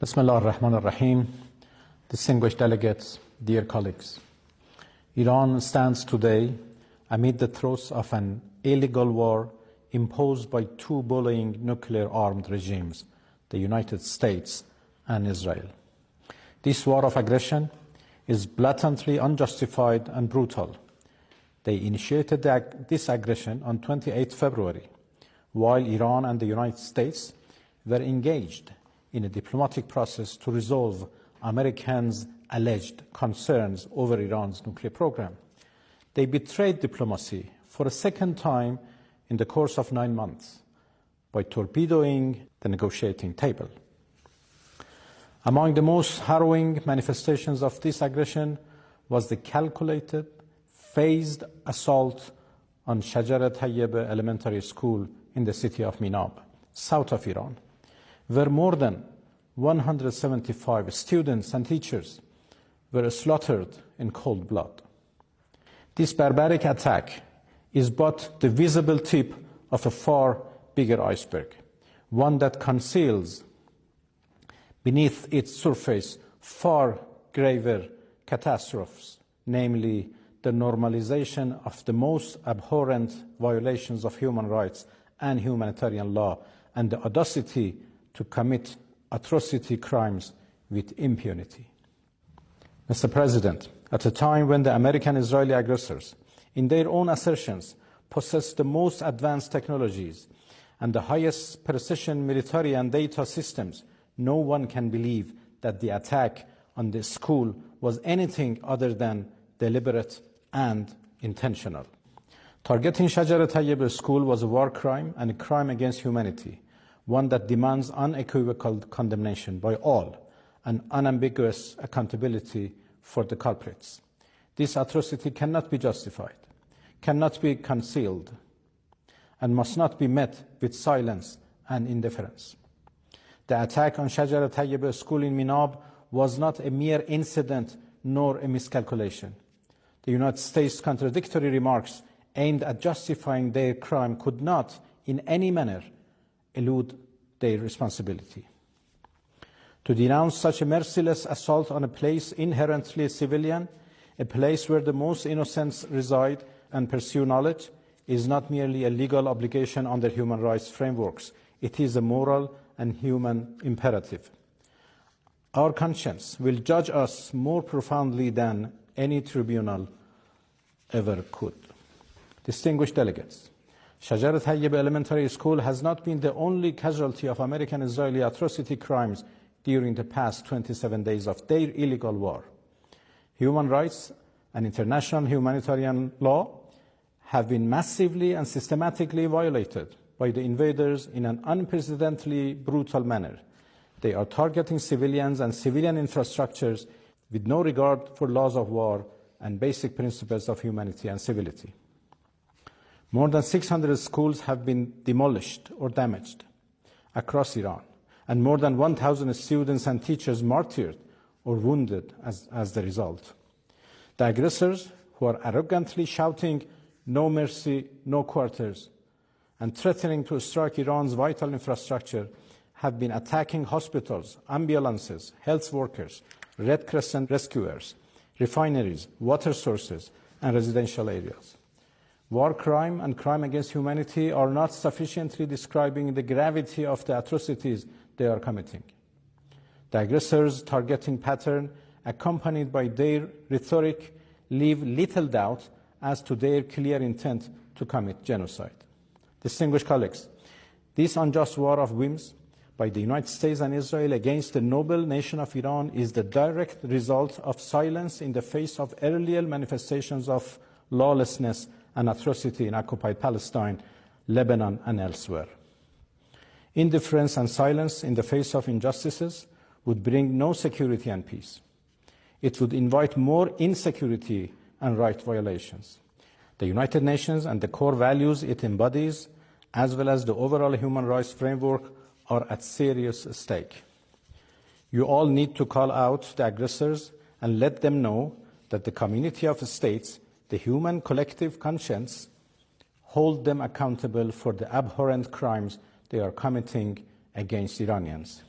Bismillah ar-Rahman ar-Rahim. Distinguished delegates, dear colleagues. Iran stands today amid the throes of an illegal war imposed by two bullying nuclear-armed regimes, the United States and Israel. This war of aggression is blatantly unjustified and brutal. They initiated this aggression on 28 February, while Iran and the United States were engaged in a diplomatic process to resolve Americans' alleged concerns over Iran's nuclear program. They betrayed diplomacy for a second time in the course of 9 months by torpedoing the negotiating table. Among the most harrowing manifestations of this aggression was the calculated, phased assault on Shajar Tayyebe Elementary School in the city of Minab, south of Iran, where more than 175 students and teachers were slaughtered in cold blood. This barbaric attack is but the visible tip of a far bigger iceberg, one that conceals beneath its surface far graver catastrophes, namely the normalization of the most abhorrent violations of human rights and humanitarian law, and the audacity to commit atrocity crimes with impunity. Mr. President, at a time when the American-Israeli aggressors, in their own assertions, possess the most advanced technologies and the highest precision military and data systems, no one can believe that the attack on the school was anything other than deliberate and intentional. Targeting Shajar Tayyebe School was a war crime and a crime against humanity, one that demands unequivocal condemnation by all and unambiguous accountability for the culprits. This atrocity cannot be justified, cannot be concealed, and must not be met with silence and indifference. The attack on Shajar Tayyebe School in Minab was not a mere incident nor a miscalculation. The United States' contradictory remarks aimed at justifying their crime could not, in any manner, elude their responsibility. To denounce such a merciless assault on a place inherently civilian, a place where the most innocents reside and pursue knowledge, is not merely a legal obligation under human rights frameworks. It is a moral and human imperative. Our conscience will judge us more profoundly than any tribunal ever could. Distinguished delegates, Shajar Tayyebe Elementary School has not been the only casualty of American-Israeli atrocity crimes during the past 27 days of their illegal war. Human rights and international humanitarian law have been massively and systematically violated by the invaders in an unprecedentedly brutal manner. They are targeting civilians and civilian infrastructures with no regard for laws of war and basic principles of humanity and civility. More than 600 schools have been demolished or damaged across Iran, and more than 1,000 students and teachers martyred or wounded as the result. The aggressors, who are arrogantly shouting "No mercy, no quarters," and threatening to strike Iran's vital infrastructure, have been attacking hospitals, ambulances, health workers, Red Crescent rescuers, refineries, water sources, and residential areas. War crime and crime against humanity are not sufficiently describing the gravity of the atrocities they are committing. The aggressors' targeting pattern, accompanied by their rhetoric, leave little doubt as to their clear intent to commit genocide. Distinguished colleagues, this unjust war of whims by the United States and Israel against the noble nation of Iran is the direct result of silence in the face of earlier manifestations of lawlessness and atrocity in occupied Palestine, Lebanon, and elsewhere. Indifference and silence in the face of injustices would bring no security and peace. It would invite more insecurity and right violations. The United Nations and the core values it embodies, as well as the overall human rights framework, are at serious stake. You all need to call out the aggressors and let them know that the community of states, the human collective conscience, hold them accountable for the abhorrent crimes they are committing against Iranians.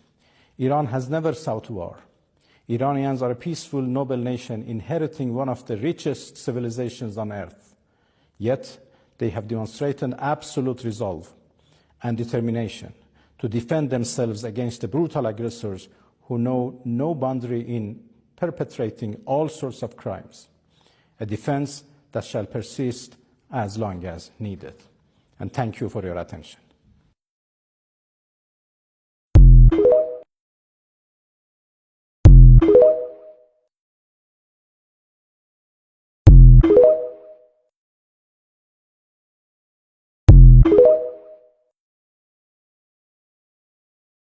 Iran has never sought war. Iranians are a peaceful, noble nation inheriting one of the richest civilizations on earth. Yet, they have demonstrated absolute resolve and determination to defend themselves against the brutal aggressors who know no boundary in perpetrating all sorts of crimes, a defense that shall persist as long as needed. And thank you for your attention.